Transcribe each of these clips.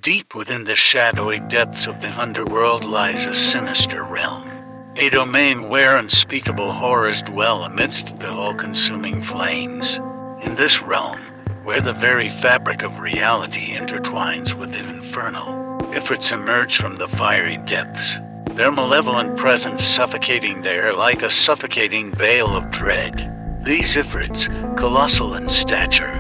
Deep within the shadowy depths of the underworld lies a sinister realm, a domain where unspeakable horrors dwell amidst the all-consuming flames. In this realm, where the very fabric of reality intertwines with the infernal, Ifrits emerge from the fiery depths, their malevolent presence suffocating the air like a suffocating veil of dread. These Ifrits, colossal in stature,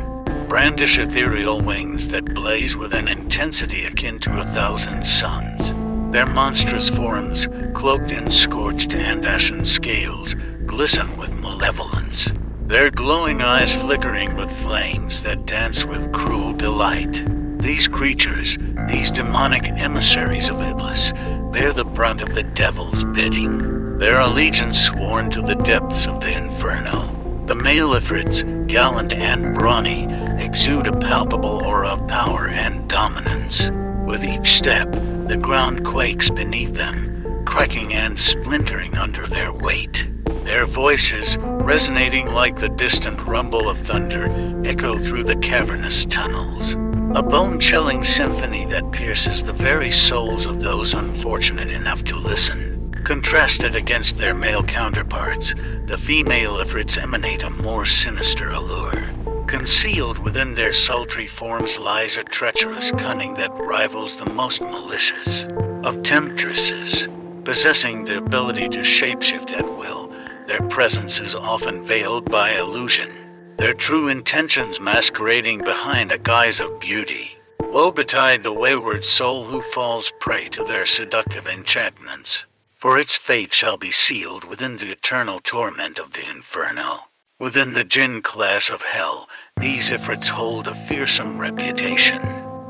brandish ethereal wings that blaze with an intensity akin to 1,000 suns. Their monstrous forms, cloaked in scorched and ashen scales, glisten with malevolence, their glowing eyes flickering with flames that dance with cruel delight. These creatures, these demonic emissaries of Iblis, bear the brunt of the devil's bidding, their allegiance sworn to the depths of the inferno. The male Ifrits, gallant and brawny, exude a palpable aura of power and dominance. With each step, the ground quakes beneath them, cracking and splintering under their weight. Their voices, resonating like the distant rumble of thunder, echo through the cavernous tunnels. A bone-chilling symphony that pierces the very souls of those unfortunate enough to listen. Contrasted against their male counterparts, the female Ifrits emanate a more sinister allure. Concealed within their sultry forms lies a treacherous cunning that rivals the most malicious. Of temptresses, possessing the ability to shapeshift at will, their presence is often veiled by illusion, their true intentions masquerading behind a guise of beauty. Woe betide the wayward soul who falls prey to their seductive enchantments, for its fate shall be sealed within the eternal torment of the inferno. Within the Jinn class of hell, these Ifrits hold a fearsome reputation.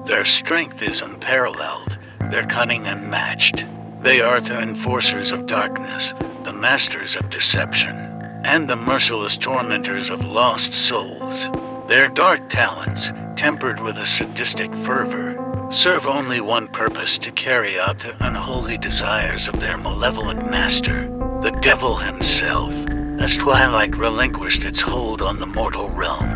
Their strength is unparalleled, their cunning unmatched. They are the enforcers of darkness, the masters of deception, and the merciless tormentors of lost souls. Their dark talents, tempered with a sadistic fervor, serve only one purpose: to carry out the unholy desires of their malevolent master, the devil himself. As twilight relinquished its hold on the mortal realm,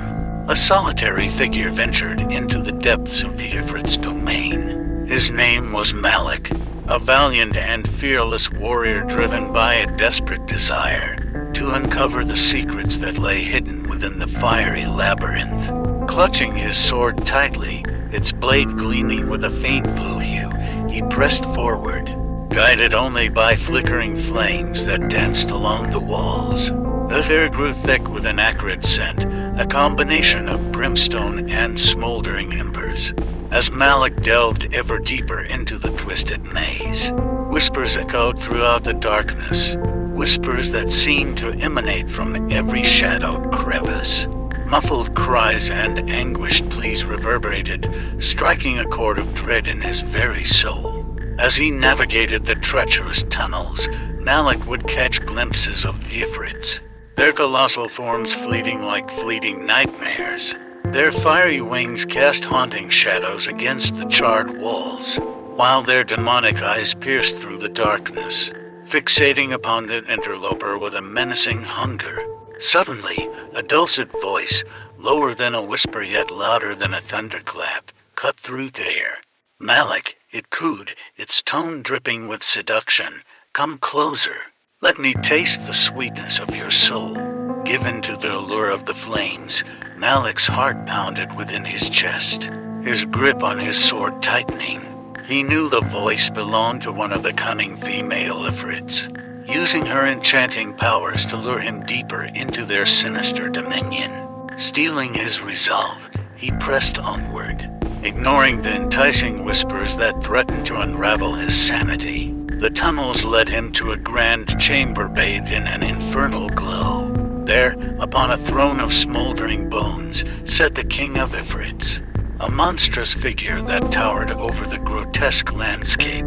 a solitary figure ventured into the depths of the Ifrit's domain. His name was Malik, a valiant and fearless warrior driven by a desperate desire to uncover the secrets that lay hidden within the fiery labyrinth. Clutching his sword tightly, its blade gleaming with a faint blue hue, he pressed forward, guided only by flickering flames that danced along the walls. The air grew thick with an acrid scent, a combination of brimstone and smoldering embers. As Malik delved ever deeper into the twisted maze, whispers echoed throughout the darkness, whispers that seemed to emanate from every shadowed crevice. Muffled cries and anguished pleas reverberated, striking a chord of dread in his very soul. As he navigated the treacherous tunnels, Malik would catch glimpses of the Ifrits, their colossal forms fleeting like fleeting nightmares. Their fiery wings cast haunting shadows against the charred walls, while their demonic eyes pierced through the darkness, fixating upon the interloper with a menacing hunger. Suddenly, a dulcet voice, lower than a whisper yet louder than a thunderclap, cut through the air. Malik, it cooed, its tone dripping with seduction. Come closer. Let me taste the sweetness of your soul. Given to the allure of the flames, Malik's heart pounded within his chest, his grip on his sword tightening. He knew the voice belonged to one of the cunning female Ifrits, using her enchanting powers to lure him deeper into their sinister dominion. Steeling his resolve, he pressed onward, ignoring the enticing whispers that threatened to unravel his sanity. The tunnels led him to a grand chamber bathed in an infernal glow. There, upon a throne of smoldering bones, sat the king of Ifrits, a monstrous figure that towered over the grotesque landscape.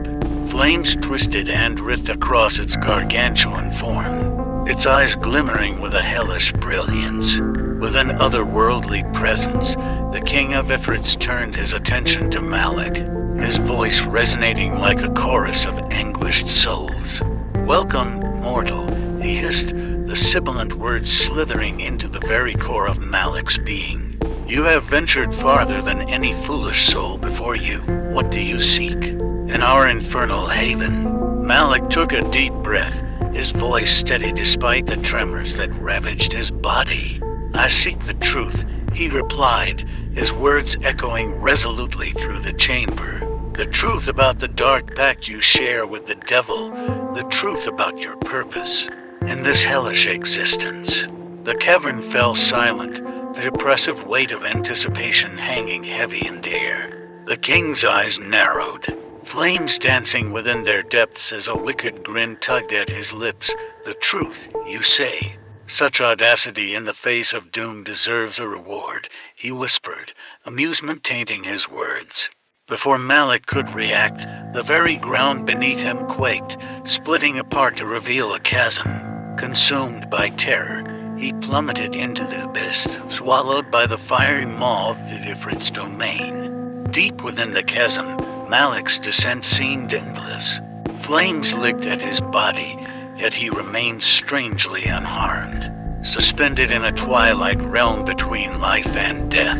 Flames twisted and writhed across its gargantuan form, its eyes glimmering with a hellish brilliance. With an otherworldly presence, the king of Ifrits turned his attention to Malik, his voice resonating like a chorus of anguished souls. "Welcome, mortal," he hissed, the sibilant words slithering into the very core of Malik's being. You have ventured farther than any foolish soul before you. What do you seek? In our infernal haven. Malik took a deep breath, his voice steady despite the tremors that ravaged his body. I seek the truth, he replied, his words echoing resolutely through the chamber. The truth about the dark pact you share with the devil, the truth about your purpose in this hellish existence. The cavern fell silent, the oppressive weight of anticipation hanging heavy in the air. The king's eyes narrowed, flames dancing within their depths as a wicked grin tugged at his lips. The truth, you say? Such audacity in the face of doom deserves a reward, he whispered, amusement tainting his words. Before Malik could react, the very ground beneath him quaked, splitting apart to reveal a chasm. Consumed by terror, he plummeted into the abyss, swallowed by the fiery maw of the Ifrit's domain. Deep within the chasm, Malik's descent seemed endless. Flames licked at his body, yet he remained strangely unharmed, suspended in a twilight realm between life and death.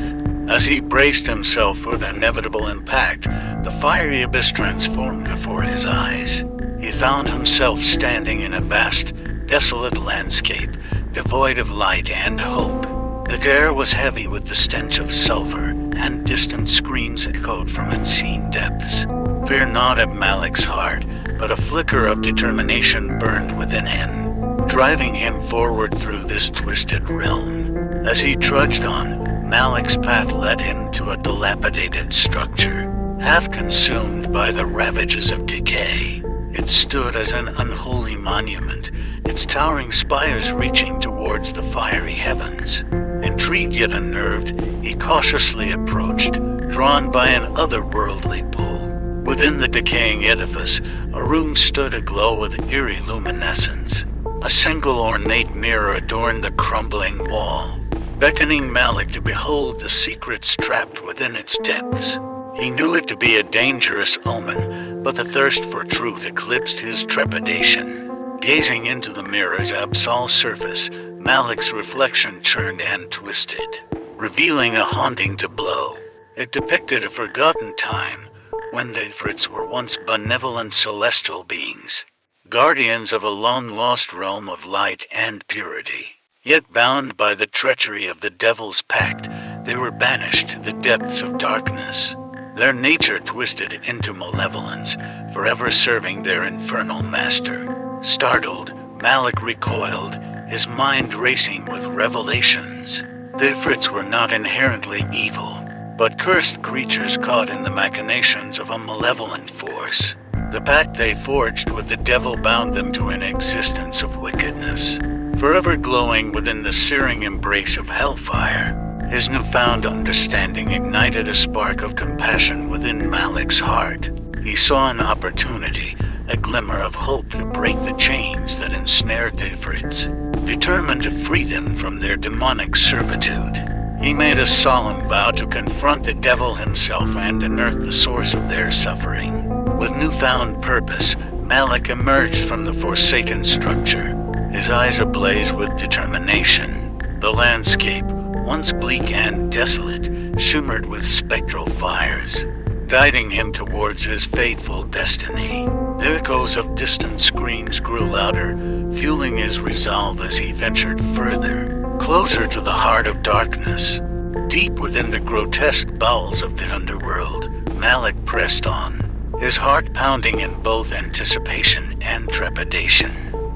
As he braced himself for the inevitable impact, the fiery abyss transformed before his eyes. He found himself standing in a vast, desolate landscape, devoid of light and hope. The air was heavy with the stench of sulfur, and distant screams echoed from unseen depths. Fear gnawed at Malik's heart, but a flicker of determination burned within him, driving him forward through this twisted realm. As he trudged on, Malik's path led him to a dilapidated structure, half consumed by the ravages of decay. It stood as an unholy monument, its towering spires reaching towards the fiery heavens. Intrigued yet unnerved, he cautiously approached, drawn by an otherworldly pull. Within the decaying edifice, a room stood aglow with eerie luminescence. A single ornate mirror adorned the crumbling wall, beckoning Malik to behold the secrets trapped within its depths. He knew it to be a dangerous omen, but the thirst for truth eclipsed his trepidation. Gazing into the mirror's absol surface, Malik's reflection churned and twisted, revealing a haunting tableau. It depicted a forgotten time, when the Ifrits were once benevolent celestial beings, guardians of a long-lost realm of light and purity. Yet bound by the treachery of the devil's pact, they were banished to the depths of darkness, their nature twisted into malevolence, forever serving their infernal master. Startled, Malik recoiled, his mind racing with revelations. The Ifrits were not inherently evil, but cursed creatures caught in the machinations of a malevolent force. The pact they forged with the devil bound them to an existence of wickedness, forever glowing within the searing embrace of hellfire. His newfound understanding ignited a spark of compassion within Malik's heart. He saw an opportunity, a glimmer of hope to break the chains that ensnared the Ifrits, determined to free them from their demonic servitude. He made a solemn vow to confront the devil himself and unearth the source of their suffering. With newfound purpose, Malik emerged from the forsaken structure, his eyes ablaze with determination. The landscape, once bleak and desolate, shimmered with spectral fires, guiding him towards his fateful destiny. The echoes of distant screams grew louder, fueling his resolve as he ventured further, closer to the heart of darkness. Deep within the grotesque bowels of the underworld, Malik pressed on, his heart pounding in both anticipation and trepidation.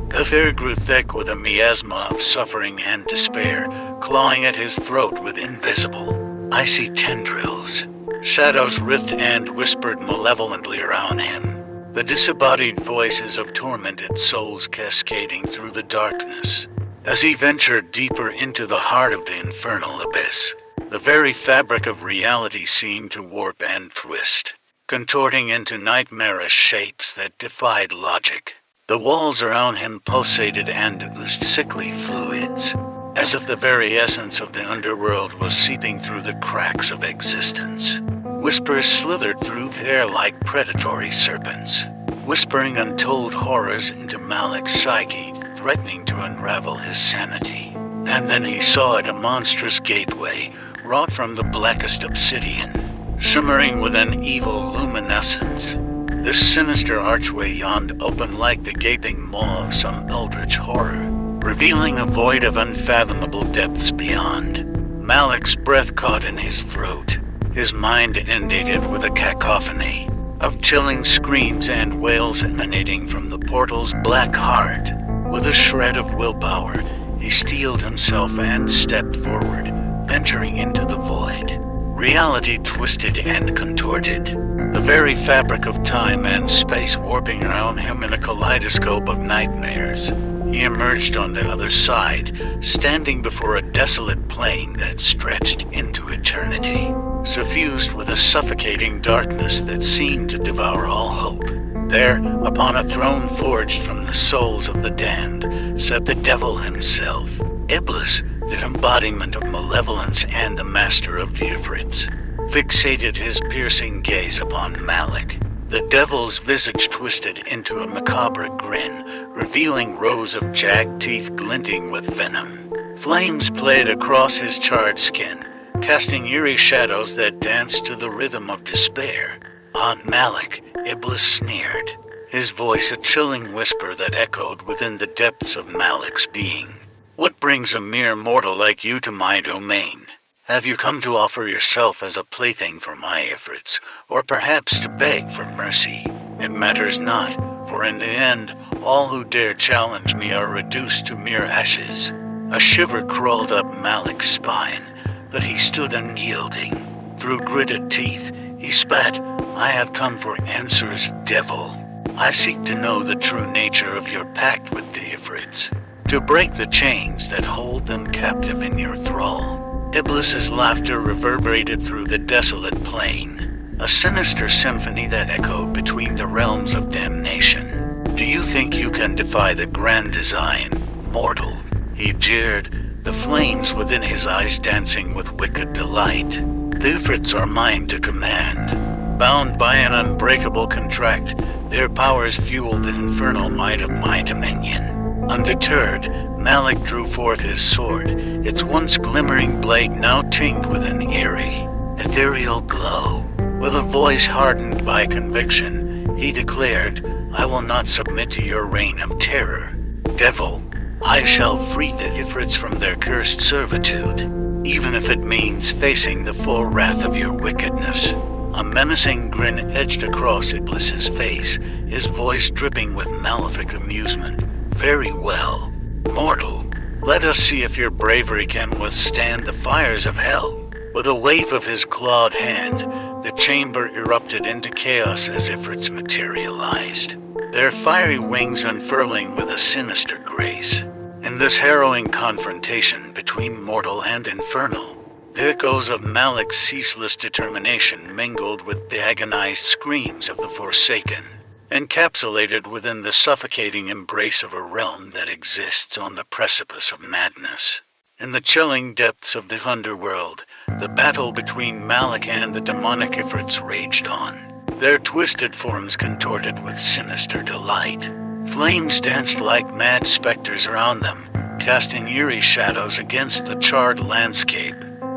The air grew thick with a miasma of suffering and despair, clawing at his throat with invisible, icy tendrils. Shadows writhed and whispered malevolently around him, the disembodied voices of tormented souls cascading through the darkness. As he ventured deeper into the heart of the infernal abyss, the very fabric of reality seemed to warp and twist, contorting into nightmarish shapes that defied logic. The walls around him pulsated and oozed sickly fluids, as if the very essence of the underworld was seeping through the cracks of existence. Whispers slithered through the air like predatory serpents, whispering untold horrors into Malik's psyche, threatening to unravel his sanity. And then he saw it, a monstrous gateway, wrought from the blackest obsidian, shimmering with an evil luminescence. This sinister archway yawned open like the gaping maw of some eldritch horror, revealing a void of unfathomable depths beyond. Malik's breath caught in his throat, his mind inundated with a cacophony of chilling screams and wails emanating from the portal's black heart. With a shred of willpower, he steeled himself and stepped forward, venturing into the void. Reality twisted and contorted, the very fabric of time and space warping around him in a kaleidoscope of nightmares. He emerged on the other side, standing before a desolate plain that stretched into eternity, suffused with a suffocating darkness that seemed to devour all hope. There, upon a throne forged from the souls of the damned, sat the devil himself, Iblis, the embodiment of malevolence and the master of the Ifrits, fixated his piercing gaze upon Malik. The devil's visage twisted into a macabre grin, revealing rows of jagged teeth glinting with venom. Flames played across his charred skin, casting eerie shadows that danced to the rhythm of despair. On Malik, Iblis sneered, his voice a chilling whisper that echoed within the depths of Malik's being. "What brings a mere mortal like you to my domain? Have you come to offer yourself as a plaything for my Ifrits, or perhaps to beg for mercy? It matters not, for in the end, all who dare challenge me are reduced to mere ashes." A shiver crawled up Malik's spine, but he stood unyielding. Through gritted teeth, he spat, "I have come for answers, devil. I seek to know the true nature of your pact with the Ifrits, to break the chains that hold them captive in your thrall." Iblis's laughter reverberated through the desolate plain, a sinister symphony that echoed between the realms of damnation. "Do you think you can defy the grand design, mortal?" he jeered, the flames within his eyes dancing with wicked delight. "The Ifrits are mine to command. Bound by an unbreakable contract, their powers fuel the infernal might of my dominion." Undeterred, Malik drew forth his sword, its once glimmering blade now tinged with an eerie, ethereal glow. With a voice hardened by conviction, he declared, "I will not submit to your reign of terror. Devil, I shall free the Ifrits from their cursed servitude, even if it means facing the full wrath of your wickedness." A menacing grin edged across Iblis's face, his voice dripping with malefic amusement. "Very well, mortal. Let us see if your bravery can withstand the fires of hell." With a wave of his clawed hand, the chamber erupted into chaos as Ifrits materialized, their fiery wings unfurling with a sinister grace. In this harrowing confrontation between mortal and infernal, the echoes of Malik's ceaseless determination mingled with the agonized screams of the Forsaken, encapsulated within the suffocating embrace of a realm that exists on the precipice of madness. In the chilling depths of the underworld, the battle between Malik and the demonic Ifrits raged on, their twisted forms contorted with sinister delight. Flames danced like mad specters around them, casting eerie shadows against the charred landscape.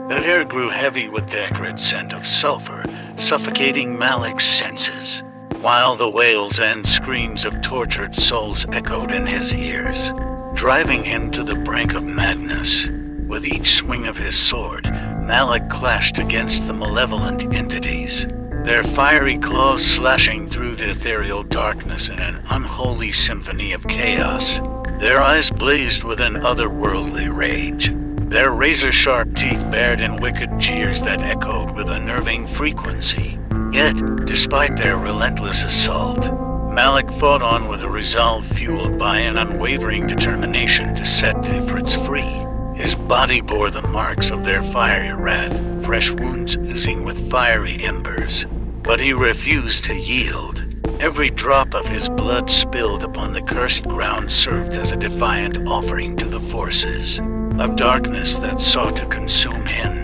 The air grew heavy with the acrid scent of sulfur, suffocating Malik's senses, while the wails and screams of tortured souls echoed in his ears, driving him to the brink of madness. With each swing of his sword, Malik clashed against the malevolent entities, their fiery claws slashing through the ethereal darkness in an unholy symphony of chaos. Their eyes blazed with an otherworldly rage, their razor-sharp teeth bared in wicked jeers that echoed with unnerving frequency. Yet, despite their relentless assault, Malik fought on with a resolve fueled by an unwavering determination to set the Ifrits free. His body bore the marks of their fiery wrath, fresh wounds oozing with fiery embers. But he refused to yield. Every drop of his blood spilled upon the cursed ground served as a defiant offering to the forces of darkness that sought to consume him.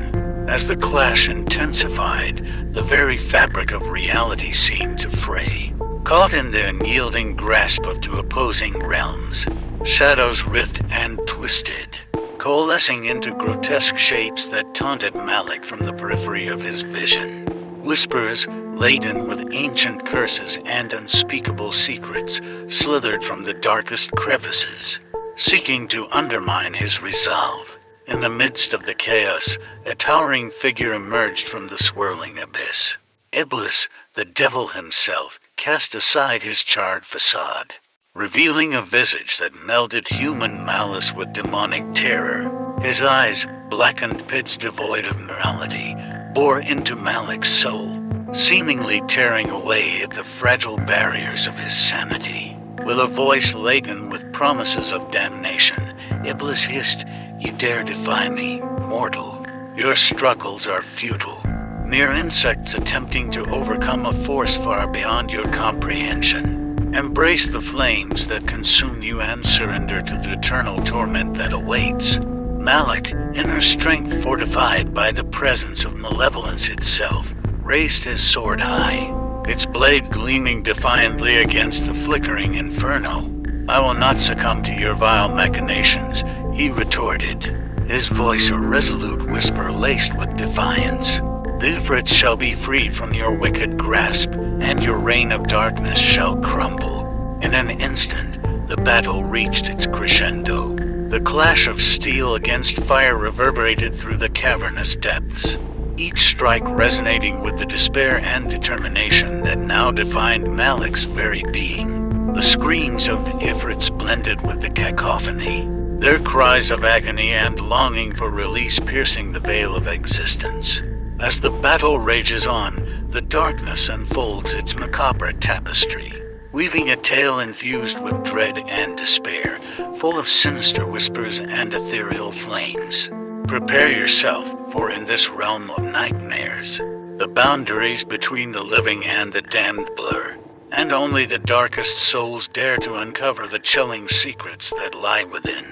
As the clash intensified, the very fabric of reality seemed to fray. Caught in the unyielding grasp of two opposing realms, shadows writhed and twisted, coalescing into grotesque shapes that taunted Malik from the periphery of his vision. Whispers, laden with ancient curses and unspeakable secrets, slithered from the darkest crevices, seeking to undermine his resolve. In the midst of the chaos, a towering figure emerged from the swirling abyss. Iblis, the devil himself, cast aside his charred facade, revealing a visage that melded human malice with demonic terror. His eyes, blackened pits devoid of morality, bore into Malik's soul, seemingly tearing away at the fragile barriers of his sanity. With a voice laden with promises of damnation, Iblis hissed, "You dare defy me, mortal. Your struggles are futile, mere insects attempting to overcome a force far beyond your comprehension. Embrace the flames that consume you and surrender to the eternal torment that awaits." Malik, inner strength fortified by the presence of malevolence itself, raised his sword high, its blade gleaming defiantly against the flickering inferno. "I will not succumb to your vile machinations," he retorted, his voice a resolute whisper laced with defiance. "The Ifrits shall be freed from your wicked grasp, and your reign of darkness shall crumble." In an instant, the battle reached its crescendo. The clash of steel against fire reverberated through the cavernous depths, each strike resonating with the despair and determination that now defined Malik's very being. The screams of the Ifrits blended with the cacophony, their cries of agony and longing for release piercing the veil of existence. As the battle rages on, the darkness unfolds its macabre tapestry, weaving a tale infused with dread and despair, full of sinister whispers and ethereal flames. Prepare yourself, for in this realm of nightmares, the boundaries between the living and the damned blur, and only the darkest souls dare to uncover the chilling secrets that lie within.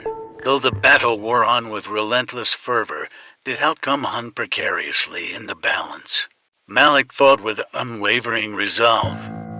Though the battle wore on with relentless fervor, the outcome hung precariously in the balance. Malik fought with unwavering resolve,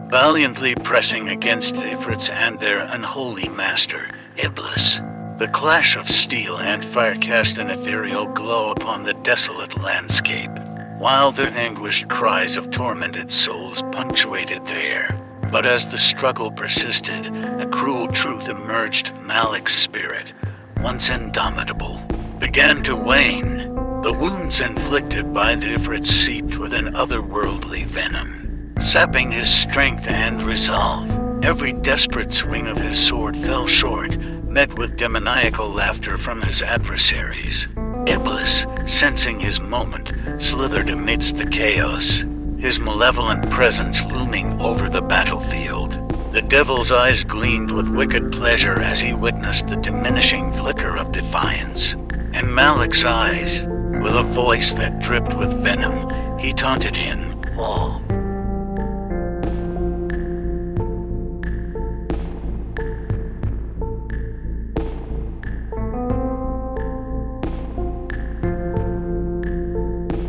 valiantly pressing against the Ifrits and their unholy master, Iblis. The clash of steel and fire cast an ethereal glow upon the desolate landscape, while the anguished cries of tormented souls punctuated the air. But as the struggle persisted, a cruel truth emerged. Malik's spirit, once indomitable, began to wane. The wounds inflicted by the Ifrits seeped with an otherworldly venom, sapping his strength and resolve. Every desperate swing of his sword fell short, met with demoniacal laughter from his adversaries. Iblis, sensing his moment, slithered amidst the chaos, his malevolent presence looming over the battlefield. The devil's eyes gleamed with wicked pleasure as he witnessed the diminishing flicker of defiance. In Malik's eyes, with a voice that dripped with venom, he taunted him, "Oh,